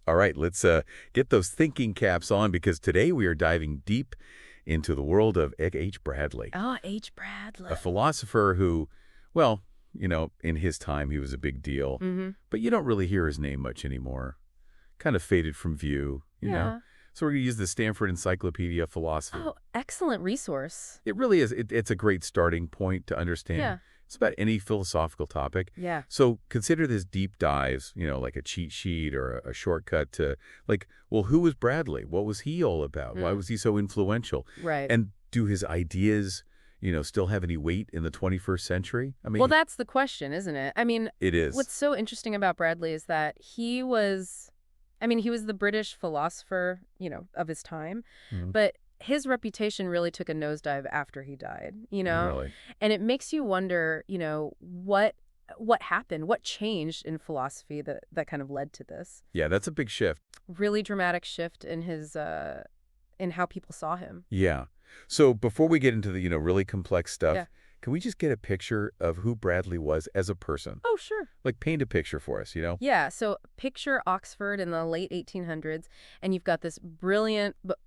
All right, let's get those thinking caps on because today we are diving deep into the world of H. Bradley, Oh, H. Bradley. a philosopher who, well, in his time he was a big deal, Mm-hmm. but you don't really hear his name much anymore. Kind of faded from view. Yeah. So we're going to use the Stanford Encyclopedia of Philosophy. Oh, excellent resource. It really is. It's a great starting point to understand. Yeah. It's about any philosophical topic. Yeah. So consider this deep dives, like a cheat sheet or a shortcut to, well, who was Bradley? What was he all about? Why was he so influential? Right. And do his ideas, still have any weight in the 21st century? I mean, Well, that's the question, isn't it? I mean, it is. what's so interesting about Bradley is that he was the British philosopher, of his time, Mhm. but his reputation really took a nosedive after he died, Really? And it makes you wonder, what happened, what changed in philosophy that kind of led to this Yeah, that's a big shift. really dramatic shift in his in how people saw him. Yeah. So before we get into the, really complex stuff, Yeah. can we just get a picture of who Bradley was as a person? Oh, sure. Like paint a picture for us. Yeah, so picture Oxford in the late 1800s, and you've got this brilliant but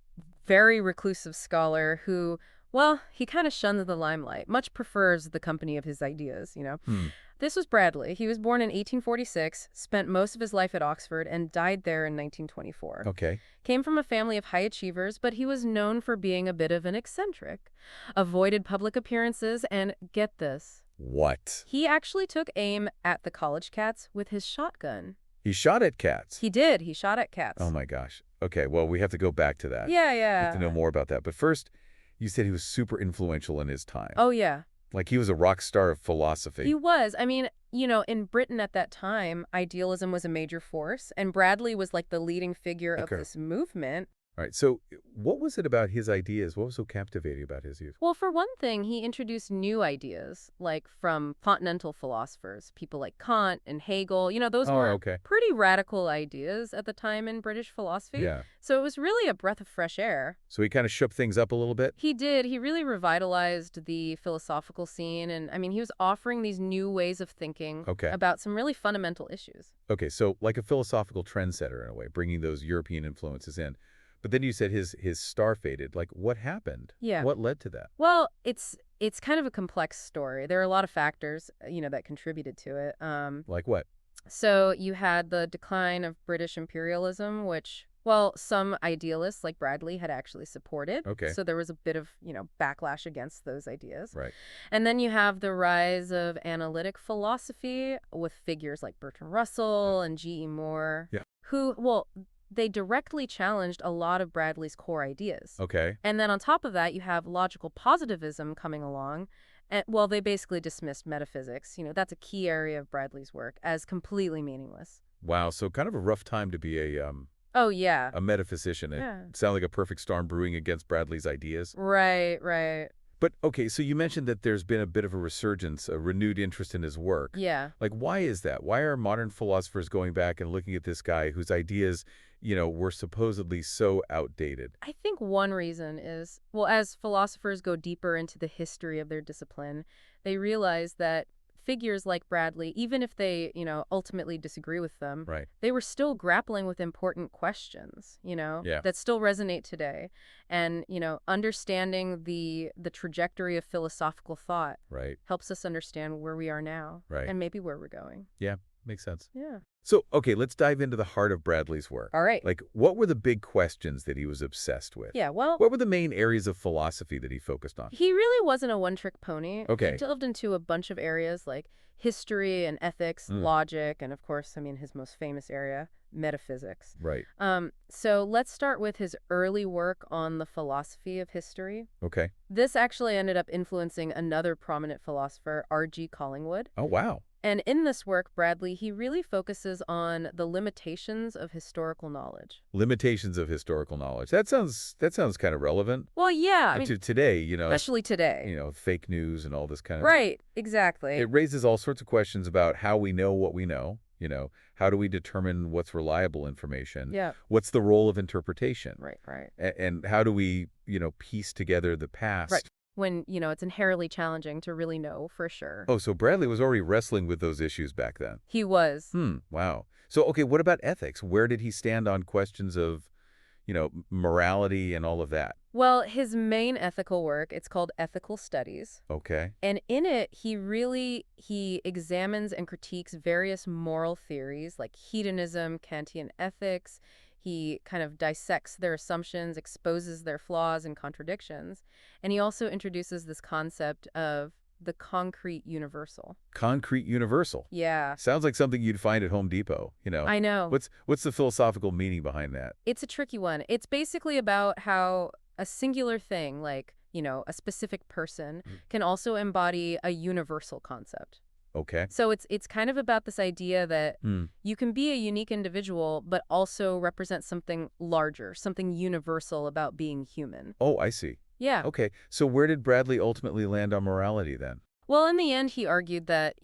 very reclusive scholar who, well, he kind of shuns the limelight, much prefers the company of his ideas. Hmm. This was Bradley. He was born in 1846, spent most of his life at Oxford, and died there in 1924. Okay. Came from a family of high achievers, but he was known for being a bit of an eccentric. Avoided public appearances, and get this, What? he actually took aim at the college cats with his shotgun. He shot at cats. He did. He shot at cats. Oh, my gosh. Okay, well, we have to go back to that. Yeah, We have to know yeah. more about that. But first, you said he was super influential in his time. Oh, yeah. Like he was a rock star of philosophy. He was. In Britain at that time, idealism was a major force, and Bradley was like the leading figure of Okay. this movement. All right, so what was it about his ideas? What was so captivating about his youth? Well, for one thing, he introduced new ideas, like from continental philosophers, people like Kant and Hegel. Those Oh, were okay. pretty radical ideas at the time in British philosophy. Yeah. So it was really a breath of fresh air. So he kind of shook things up a little bit? He did. He really revitalized the philosophical scene. And he was offering these new ways of thinking Okay. about some really fundamental issues. Okay, so like a philosophical trendsetter in a way, bringing those European influences in. But then you said his star faded. Like, what happened? Yeah. What led to that? Well, it's kind of a complex story. There are a lot of factors, that contributed to it. Like what? So you had the decline of British imperialism, which, well, some idealists like Bradley had actually supported. Okay. So there was a bit of, backlash against those ideas. Right. And then you have the rise of analytic philosophy with figures like Bertrand Russell and G.E. Moore, Yeah. who, well, they directly challenged a lot of Bradley's core ideas. Okay. And then on top of that, you have logical positivism coming along. And, well, they basically dismissed metaphysics. That's a key area of Bradley's work as completely meaningless. Wow, so kind of a rough time to be Oh, yeah. a metaphysician. Yeah. It sounded like a perfect storm brewing against Bradley's ideas. Right, right. But, okay, so you mentioned that there's been a bit of a resurgence, a renewed interest in his work. Yeah. Like, why is that? Why are modern philosophers going back and looking at this guy whose ideas, were supposedly so outdated? I think one reason is, well, as philosophers go deeper into the history of their discipline, they realize that figures like Bradley, even if they, ultimately disagree with them, Right. they were still grappling with important questions, Yeah. that still resonate today. And, understanding the trajectory of philosophical thought Right. helps us understand where we are now Right. and maybe where we're going. Yeah, makes sense. Yeah. So, okay, let's dive into the heart of Bradley's work. All right. Like, what were the big questions that he was obsessed with? Yeah, well, What were the main areas of philosophy that he focused on? he really wasn't a one-trick pony. Okay. He delved into a bunch of areas like history and ethics, Mm. logic, and of course, his most famous area, metaphysics. Right. So let's start with his early work on the philosophy of history. Okay. This actually ended up influencing another prominent philosopher, R.G. Collingwood. Oh, wow. And in this work, Bradley, he really focuses on the limitations of historical knowledge. Limitations of historical knowledge. That sounds kind of relevant Well, yeah, to today, especially today. fake news and all this kind of. Right, exactly. It raises all sorts of questions about how we know what we know. How do we determine what's reliable information? Yeah. What's the role of interpretation? Right, right. And how do we, piece together the past Right. when, it's inherently challenging to really know for sure. Oh, so Bradley was already wrestling with those issues back then. He was. Wow. So, okay, what about ethics? Where did he stand on questions of, morality and all of that? Well, his main ethical work, it's called Ethical Studies. Okay. And in it, he examines and critiques various moral theories like hedonism, Kantian ethics. He kind of dissects their assumptions, exposes their flaws and contradictions. And he also introduces this concept of the concrete universal. Concrete universal. Yeah. Sounds like something you'd find at Home Depot, I know. What's the philosophical meaning behind that? It's a tricky one. It's basically about how a singular thing, like, a specific person, can also embody a universal concept. Okay. So it's kind of about this idea that you can be a unique individual, but also represent something larger, something universal about being human. Oh, I see. Yeah. Okay. So where did Bradley ultimately land on morality then? Well, in the end, he argued that,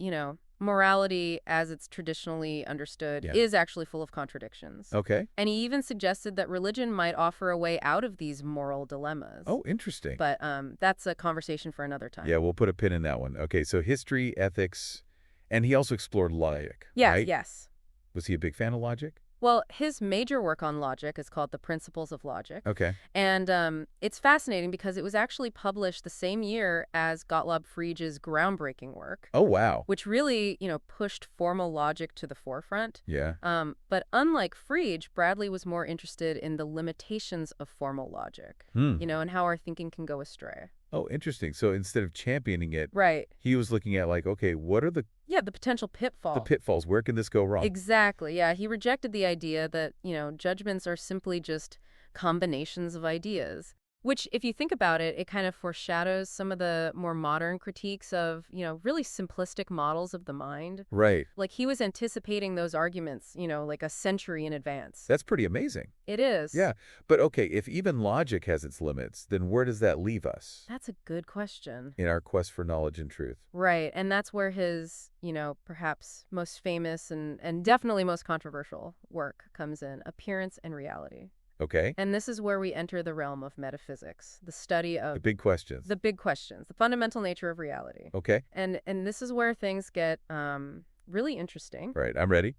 morality, as it's traditionally understood, Yeah. is actually full of contradictions. Okay. And he even suggested that religion might offer a way out of these moral dilemmas. Oh, interesting. But that's a conversation for another time. Yeah, we'll put a pin in that one. Okay, so history, ethics, and he also explored logic, Yes, right? yes. Was he a big fan of logic? Well, his major work on logic is called The Principles of Logic. Okay. And it's fascinating because it was actually published the same year as Gottlob Frege's groundbreaking work, Oh, wow. which really, pushed formal logic to the forefront. Yeah. But unlike Frege, Bradley was more interested in the limitations of formal logic, and how our thinking can go astray. Oh, interesting. So instead of championing it, Right. he was looking at like, okay, what are the potential pitfalls. pitfalls? Where can this go wrong? Exactly. Yeah. He rejected the idea that, judgments are simply just combinations of ideas. Which, if you think about it, it kind of foreshadows some of the more modern critiques of, really simplistic models of the mind. Right. Like he was anticipating those arguments, like a century in advance. That's pretty amazing. It is. Yeah. But okay, if even logic has its limits, then where does that leave us That's a good question. in our quest for knowledge and truth? Right. And that's where his, perhaps most famous and definitely most controversial work comes in, Appearance and Reality. Okay. And this is where we enter the realm of metaphysics, the study The of big questions. the big questions, the fundamental nature of reality. Okay. And this is where things get really interesting. Right. I'm ready.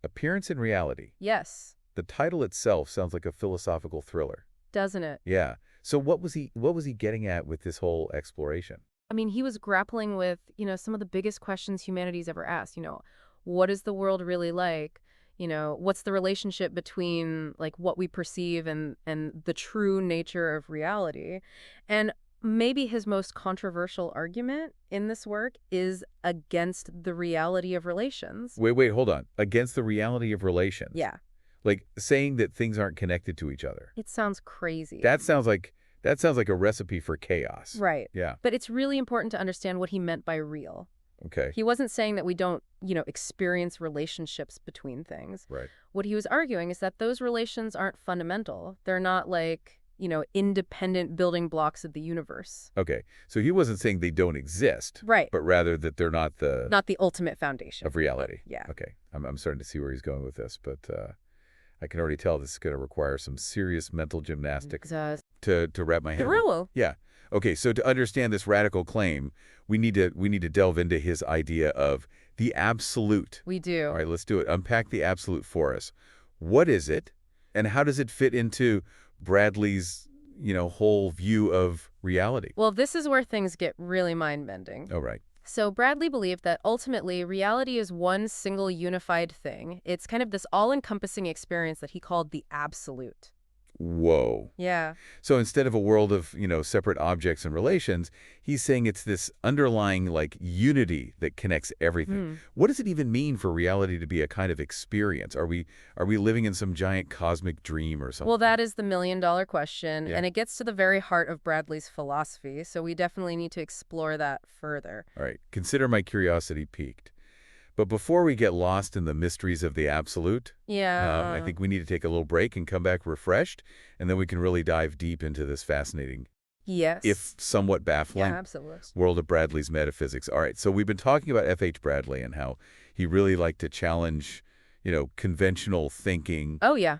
Appearance and reality. Yes, The title itself sounds like a philosophical thriller. doesn't it? Yeah. So what was he getting at with this whole exploration? I mean, he was grappling with, some of the biggest questions humanity's ever asked. What is the world really like? What's the relationship between like what we perceive and the true nature of reality? And maybe his most controversial argument in this work is against the reality of relations. Wait, hold on. Against the reality of relations. Yeah, Like saying that things aren't connected to each other. it sounds crazy. That sounds like a recipe for chaos. Right. Yeah. But it's really important to understand what he meant by real. Okay. He wasn't saying that we don't, experience relationships between things. Right. What he was arguing is that those relations aren't fundamental. They're not like, independent building blocks of the universe. Okay. So he wasn't saying they don't exist. Right. But rather that they're not the ultimate foundation of reality. Yeah. Okay. I'm starting to see where he's going with this, but I can already tell this is going to require some serious mental gymnastics to wrap my head around. Thrill. Yeah. Okay, so to understand this radical claim, we need to delve into his idea of the absolute. We do. All right, let's do it. Unpack the absolute for us. What is it, and how does it fit into Bradley's, whole view of reality? Well, this is where things get really mind-bending. Oh, right. So Bradley believed that ultimately reality is one single unified thing. It's kind of this all-encompassing experience that he called the absolute. Whoa. Yeah. So instead of a world of, separate objects and relations, he's saying it's this underlying, like, unity that connects everything. What does it even mean for reality to be a kind of experience? Are we living in some giant cosmic dream or something? Well, that is the million-dollar question, Yeah. and it gets to the very heart of Bradley's philosophy, so we definitely need to explore that further. All right. Consider my curiosity piqued. But before we get lost in the mysteries of the absolute, Yeah. I think we need to take a little break and come back refreshed, and then we can really dive deep into this fascinating, Yes. if somewhat baffling, Yeah, absolutely. world of Bradley's metaphysics. All right, so we've been talking about F.H. Bradley and how he really liked to challenge, conventional thinking. Oh, yeah.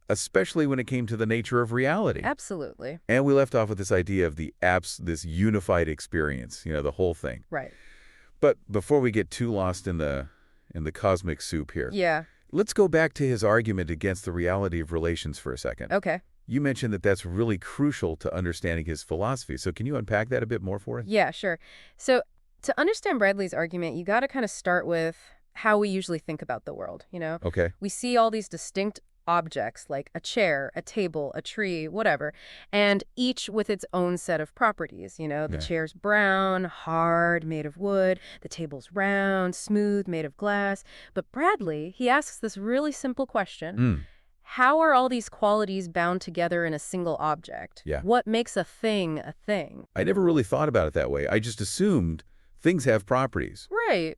especially when it came to the nature of reality. Absolutely. And we left off with this idea of this unified experience, the whole thing. Right. But before we get too lost in the cosmic soup here, Yeah. let's go back to his argument against the reality of relations for a second. Okay. You mentioned that that's really crucial to understanding his philosophy. So can you unpack that a bit more for us? Yeah, sure. So to understand Bradley's argument, you got to kind of start with how we usually think about the world, Okay. We see all these distinct objects like a chair, a table, a tree, whatever, and each with its own set of properties. The Yeah. chair's brown, hard, made of wood. The table's round, smooth, made of glass. But Bradley, he asks this really simple question. Mm. How are all these qualities bound together in a single object? Yeah. What makes a thing a thing? I never really thought about it that way. I just assumed things have properties, Right.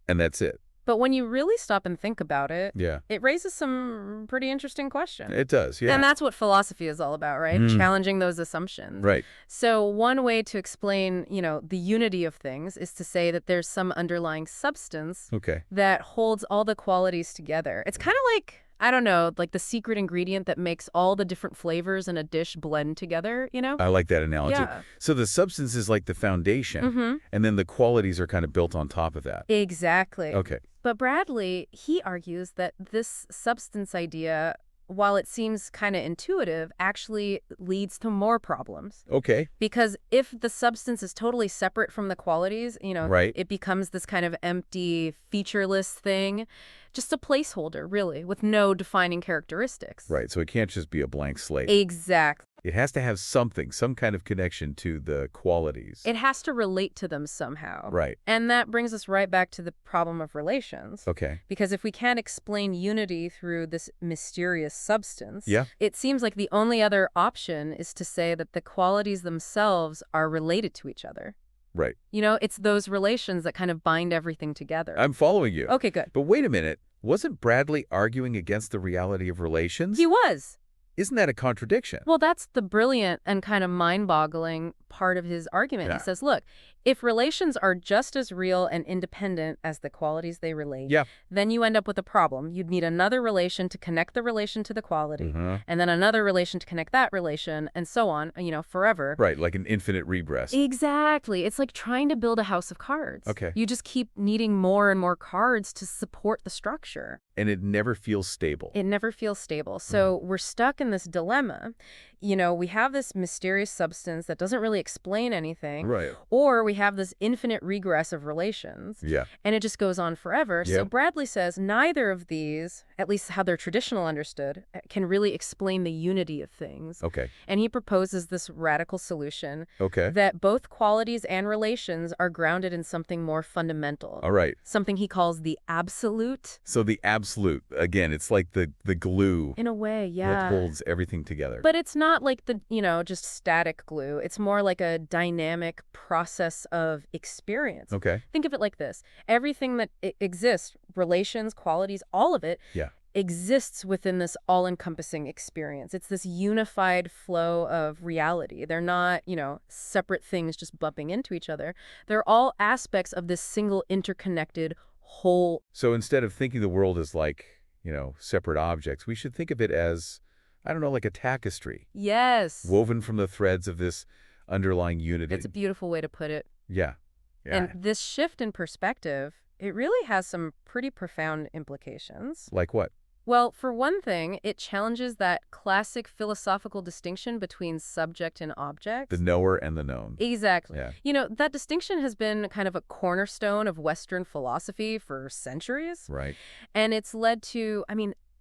and that's it. But when you really stop and think about it, Yeah. it raises some pretty interesting questions. It does, yeah. And that's what philosophy is all about, right? Challenging those assumptions. Right. So one way to explain, the unity of things is to say that there's some underlying substance Okay. that holds all the qualities together. It's kind of like, I don't know, like the secret ingredient that makes all the different flavors in a dish blend together, I like that analogy. Yeah. So the substance is like the foundation, and then the qualities are kind of built on top of that. Exactly. Okay. But Bradley, he argues that this substance idea, while it seems kind of intuitive, actually leads to more problems. Okay. Because if the substance is totally separate from the qualities, Right. it becomes this kind of empty, featureless thing, just a placeholder, really, with no defining characteristics. Right. So it can't just be a blank slate. Exactly. It has to have something, some kind of connection to the qualities. It has to relate to them somehow. Right. And that brings us right back to the problem of relations. Okay. Because if we can't explain unity through this mysterious substance, Yeah. it seems like the only other option is to say that the qualities themselves are related to each other. Right. It's those relations that kind of bind everything together. I'm following you. Okay, good. But wait a minute. Wasn't Bradley arguing against the reality of relations? He was. Isn't that a contradiction? Well, that's the brilliant and kind of mind-boggling part of his argument. Yeah. He says, look, if relations are just as real and independent as the qualities they relate, Yeah. then you end up with a problem. You'd need another relation to connect the relation to the quality, Mhm. and then another relation to connect that relation, and so on, forever. Right, like an infinite regress. Exactly. It's like trying to build a house of cards. Okay. You just keep needing more and more cards to support the structure. And it never feels stable. It never feels stable. So we're stuck in this dilemma. We have this mysterious substance that doesn't really explain anything. Right. Or we have this infinite regress of relations. Yeah. And it just goes on forever. So Yep. Bradley says neither of these, at least how they're traditional understood, can really explain the unity of things. Okay. And he proposes this radical solution Okay. that both qualities and relations are grounded in something more fundamental. All right. Something he calls the absolute. So the absolute, again, it's like the glue In a way, that yeah. holds everything together. But it's not like the, just static glue. It's more like a dynamic process of experience. Okay. Think of it like this. Everything that exists, relations, qualities, all of it, Yeah. exists within this all-encompassing experience. It's this unified flow of reality. They're not, separate things just bumping into each other. They're all aspects of this single interconnected whole. So instead of thinking the world as like, separate objects, we should think of it as, I don't know, like a tapestry. Yes. Woven from the threads of this underlying unity. It's a beautiful way to put it. Yeah. Yeah. And this shift in perspective, it really has some pretty profound implications. Like what? Well, for one thing, it challenges that classic philosophical distinction between subject and object. The knower and the known. Exactly. Yeah. That distinction has been kind of a cornerstone of Western philosophy for centuries. Right. And it's led to,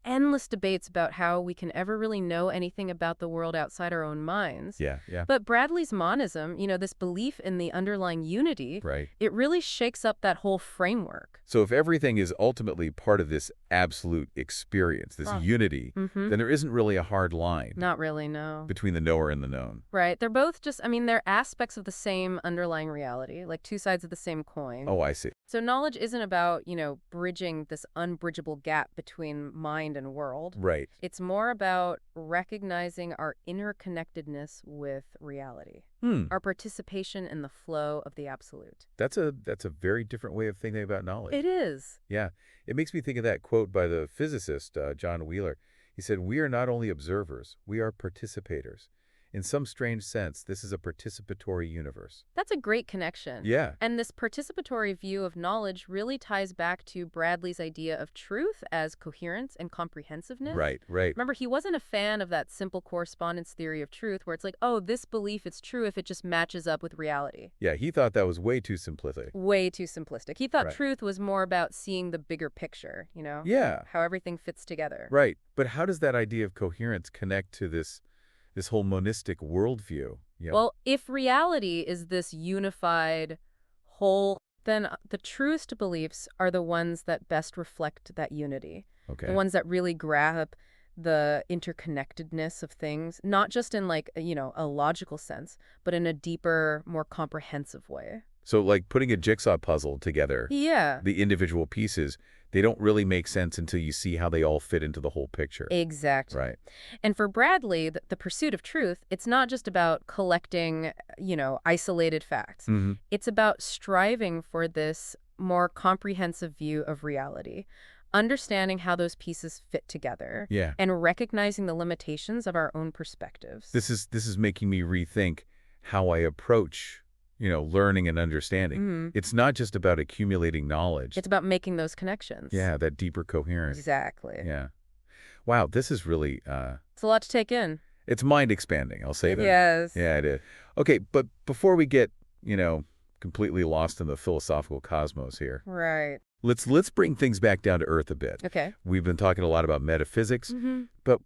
endless debates about how we can ever really know anything about the world outside our own minds. Yeah. Yeah. But Bradley's monism, this belief in the underlying unity, Right. it really shakes up that whole framework. So if everything is ultimately part of this absolute experience, this unity, Mm-hmm. then there isn't really a hard line Not really, no. between the knower and the known. Right. They're both just, they're aspects of the same underlying reality, like two sides of the same coin. Oh, I see. So knowledge isn't about, bridging this unbridgeable gap between mind and world. Right. It's more about recognizing our interconnectedness with reality, Hmm. our participation in the flow of the absolute. That's a very different way of thinking about knowledge. It is. Yeah. It makes me think of that quote by the physicist, John Wheeler. He said, "We are not only observers, we are participators. In some strange sense, this is a participatory universe." That's a great connection. Yeah, And this participatory view of knowledge really ties back to Bradley's idea of truth as coherence and comprehensiveness. right, right. Remember, he wasn't a fan of that simple correspondence theory of truth where it's like, oh, this belief is true if it just matches up with reality. Yeah, he thought that was way too simplistic. Way too simplistic. He thought Right. truth was more about seeing the bigger picture, Yeah, how everything fits together. right. But how does that idea of coherence connect to this whole monistic worldview? Yeah. Well, if reality is this unified whole, then the truest beliefs are the ones that best reflect that unity. Okay. The ones that really grab the interconnectedness of things, not just in like, a logical sense, but in a deeper, more comprehensive way. So like putting a jigsaw puzzle together, Yeah, the individual pieces, they don't really make sense until you see how they all fit into the whole picture. exactly. Right. And for Bradley, the pursuit of truth, it's not just about collecting, isolated facts. Mm-hmm. It's about striving for this more comprehensive view of reality, understanding how those pieces fit together, Yeah. and recognizing the limitations of our own perspectives. This is making me rethink how I approach, learning and understanding. Mhm. It's not just about accumulating knowledge. It's about making those connections. Yeah, that deeper coherence. Exactly. Yeah. Wow, this is really It's a lot to take in. it's mind expanding, I'll say that. Yes. Yeah, it is. Okay, but before we get, completely lost in the philosophical cosmos here, Right. let's bring things back down to earth a bit. Okay. We've been talking a lot about metaphysics, Mm-hmm. but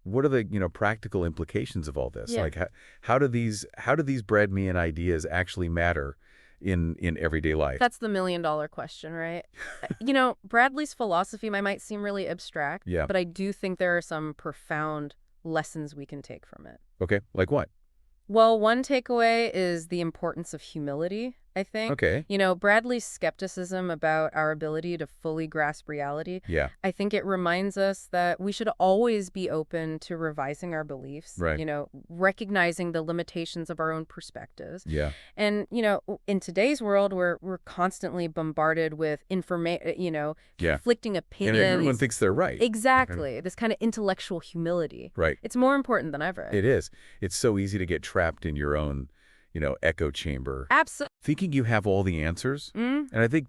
what are the, practical implications of all this? Yeah. Like how do these Bradmean ideas actually matter in everyday life? That's the million-dollar question, right? Bradley's philosophy might seem really abstract, Yeah. but I do think there are some profound lessons we can take from it. Okay, like what? Well, one takeaway is the importance of humility, I think. Okay. Bradley's skepticism about our ability to fully grasp reality, Yeah. I think it reminds us that we should always be open to revising our beliefs, Right. recognizing the limitations of our own perspectives. Yeah. And, in today's world, we're constantly bombarded with Yeah. conflicting And opinions. everyone thinks they're right. Exactly. This kind of intellectual humility. Right. It's more important than ever. It is. It's so easy to get trapped in your own, echo chamber, Absolutely. thinking you have all the answers. And I think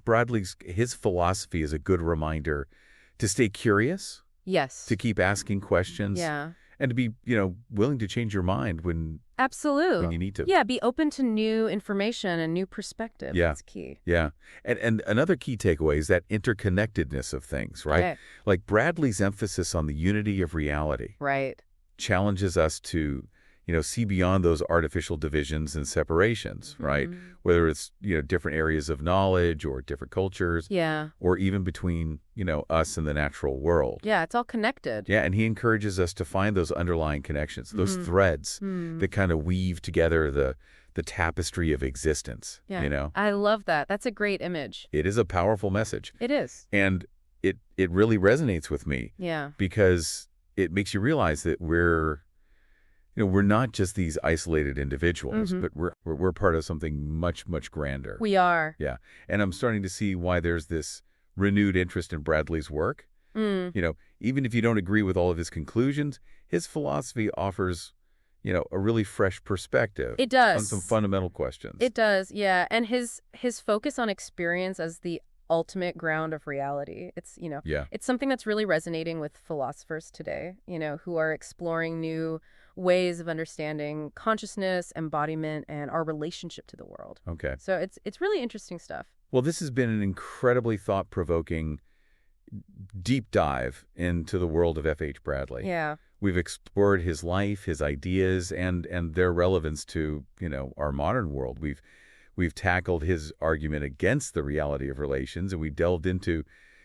his philosophy is a good reminder to stay curious, Yes. to keep asking questions, Yeah. and to be, willing to change your mind when Absolutely. you need to. Yeah, be open to new information and new perspectives. Yeah. That's key. Yeah. And another key takeaway is that interconnectedness of things, right? Okay. Like Bradley's emphasis on the unity of reality Right. challenges us to, see beyond those artificial divisions and separations, right? Mhm. Whether it's, different areas of knowledge or different cultures, Yeah. or even between, us and the natural world. Yeah, it's all connected. Yeah, and he encourages us to find those underlying connections, those threads that kind of weave together the tapestry of existence, Yeah. I love that. That's a great image. It is a powerful message. It is. And it really resonates with me Yeah. because it makes you realize that we're not just these isolated individuals, but we're part of something much, much grander. We are. Yeah. And I'm starting to see why there's this renewed interest in Bradley's work. Even if you don't agree with all of his conclusions, his philosophy offers, a really fresh perspective. It does. On some fundamental questions. It does, yeah. And his focus on experience as the ultimate ground of reality. It's, Yeah. it's something that's really resonating with philosophers today, who are exploring new ways of understanding consciousness, embodiment, and our relationship to the world. Okay. So it's really interesting stuff. Well, this has been an incredibly thought-provoking deep dive into the world of F.H. Bradley. Yeah. We've explored his life, his ideas, and their relevance to, our modern world. We've tackled his argument against the reality of relations, and we delved into,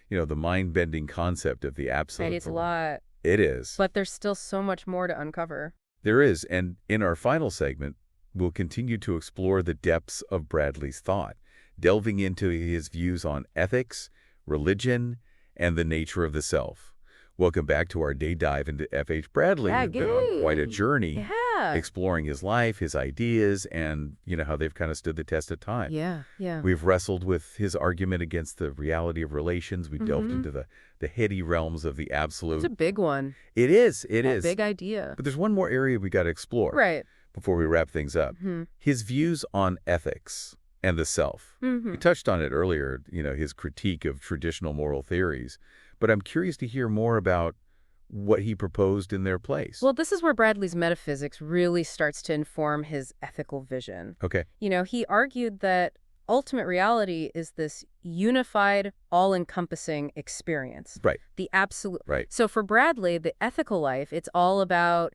the mind-bending concept of the absolute. Right, it's a lot. It is. But there's still so much more to uncover. There is, and in our final segment, we'll continue to explore the depths of Bradley's thought, delving into his views on ethics, religion, and the nature of the self. Welcome back to our day dive into F.H. Bradley. Yeah, We've been on quite a journey. Yeah. Yeah. exploring his life, his ideas, and, how they've kind of stood the test of time. Yeah, yeah. We've wrestled with his argument against the reality of relations. We delved into the heady realms of the It's absolute. a big one. It is. It A is. big idea. But there's one more area we got to explore Right. before we wrap things up. His views on ethics and the self. We touched on it earlier, his critique of traditional moral theories. But I'm curious to hear more about what he proposed in their place. Well, this is where Bradley's metaphysics really starts to inform his ethical vision. Okay. He argued that ultimate reality is this unified, all-encompassing experience. Right. The absolute. Right. So for Bradley, the ethical life, it's all about,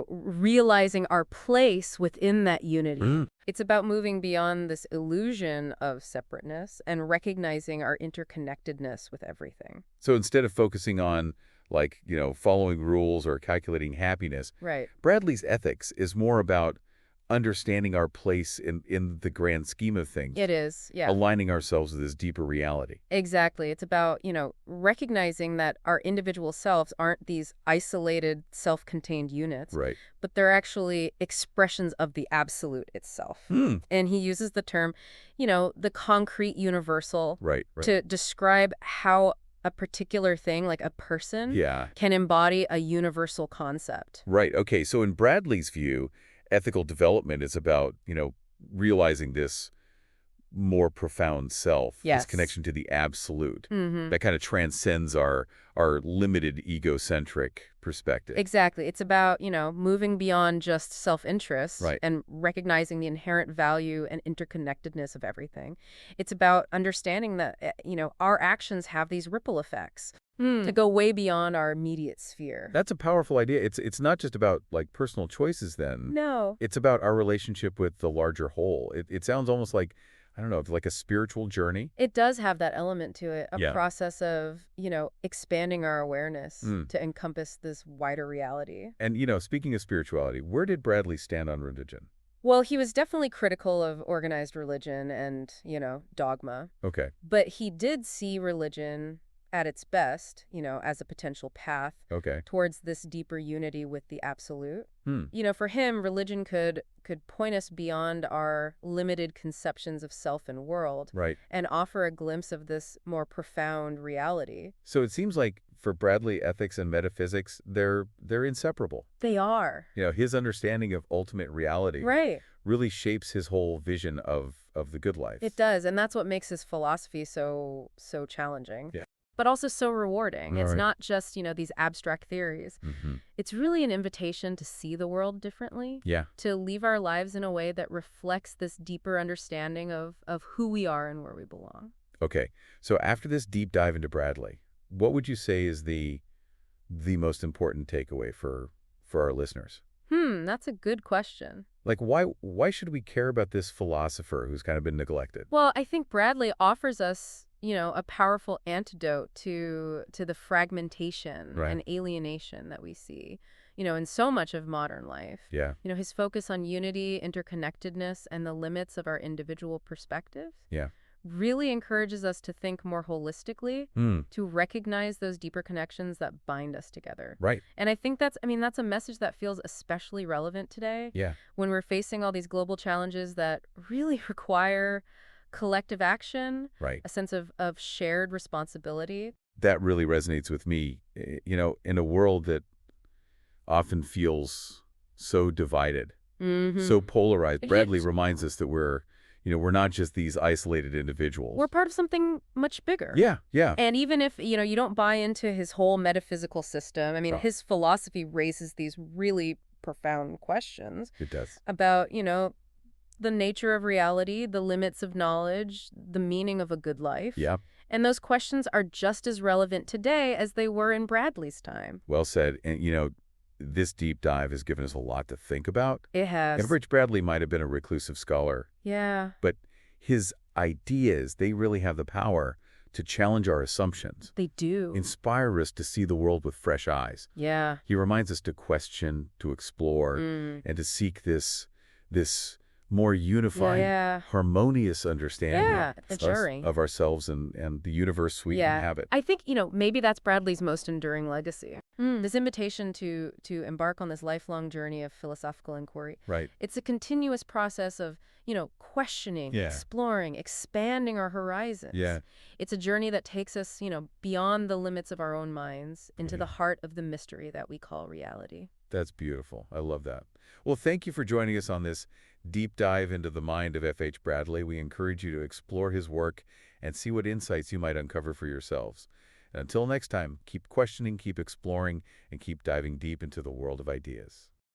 realizing our place within that unity. It's about moving beyond this illusion of separateness and recognizing our interconnectedness with everything. So instead of focusing on, following rules or calculating happiness, Right. Bradley's ethics is more about understanding our place in the grand scheme of things. It is, yeah. Aligning ourselves with this deeper reality. Exactly. It's about, recognizing that our individual selves aren't these isolated, self-contained units, Right. but they're actually expressions of the absolute itself. And he uses the term, the concrete universal Right. to describe how a particular thing, like a person, can embody a universal concept. Right. Okay. So in Bradley's view, ethical development is about, realizing this more profound self, Yes. this connection to the absolute that kind of transcends our limited egocentric perspective. Exactly. It's about, moving beyond just self-interest Right. and recognizing the inherent value and interconnectedness of everything. It's about understanding that, our actions have these ripple effects to go way beyond our immediate sphere. That's a powerful idea. It's not just about personal choices then. No. It's about our relationship with the larger whole. It sounds almost like, I don't know, like a spiritual journey. It does have that element to it, a Yeah. process of, expanding our awareness to encompass this wider reality. And, speaking of spirituality, where did Bradley stand on religion? Well, he was definitely critical of organized religion and, dogma. Okay. But he did see religion at its best, as a potential path Okay. towards this deeper unity with the absolute. For him, religion could point us beyond our limited conceptions of self and world Right. and offer a glimpse of this more profound reality. So it seems like for Bradley, ethics and metaphysics, they're inseparable. They are. His understanding of ultimate reality Right. really shapes his whole vision of the good life. It does, and that's what makes his philosophy so challenging. Yeah. But also so rewarding. All It's right. not just, these abstract theories. It's really an invitation to see the world differently, Yeah. to live our lives in a way that reflects this deeper understanding of who we are and where we belong. Okay. So after this deep dive into Bradley, what would you say is the most important takeaway for our listeners? That's a good question. Why should we care about this philosopher who's kind of been neglected? Well, I think Bradley offers us, a powerful antidote to the fragmentation Right. and alienation that we see, in so much of modern life. Yeah. His focus on unity, interconnectedness, and the limits of our individual perspectives Yeah. really encourages us to think more holistically, to recognize those deeper connections that bind us together. Right. And I think that's a message that feels especially relevant today Yeah. when we're facing all these global challenges that really require collective action, Right. a sense of shared responsibility. That really resonates with me. In a world that often feels so divided, so polarized, Bradley Yes. reminds us that we're not just these isolated individuals. We're part of something much bigger. Yeah. Yeah. And even if, you don't buy into his whole metaphysical system, Oh. his philosophy raises these really profound questions It does. about, the nature of reality, the limits of knowledge, the meaning of a good life. Yeah. And those questions are just as relevant today as they were in Bradley's time. Well said. And, this deep dive has given us a lot to think about. It has. And Rich Bradley might have been a reclusive scholar, Yeah, but his ideas, they really have the power to challenge our assumptions, they do. inspire us to see the world with fresh eyes. Yeah. He reminds us to question, to explore, Mm. and to seek this more Yeah, unifying, yeah. harmonious understanding Yeah, enduring. of ourselves and the universe we Yeah. inhabit. I think, maybe that's Bradley's most enduring legacy. This invitation to embark on this lifelong journey of philosophical inquiry. Right. It's a continuous process of, questioning, Yeah. exploring, expanding our horizons. Yeah. It's a journey that takes us, beyond the limits of our own minds into the heart of the mystery that we call reality. That's beautiful. I love that. Well, thank you for joining us on this deep dive into the mind of F.H. Bradley. We encourage you to explore his work and see what insights you might uncover for yourselves. And until next time, keep questioning, keep exploring, and keep diving deep into the world of ideas.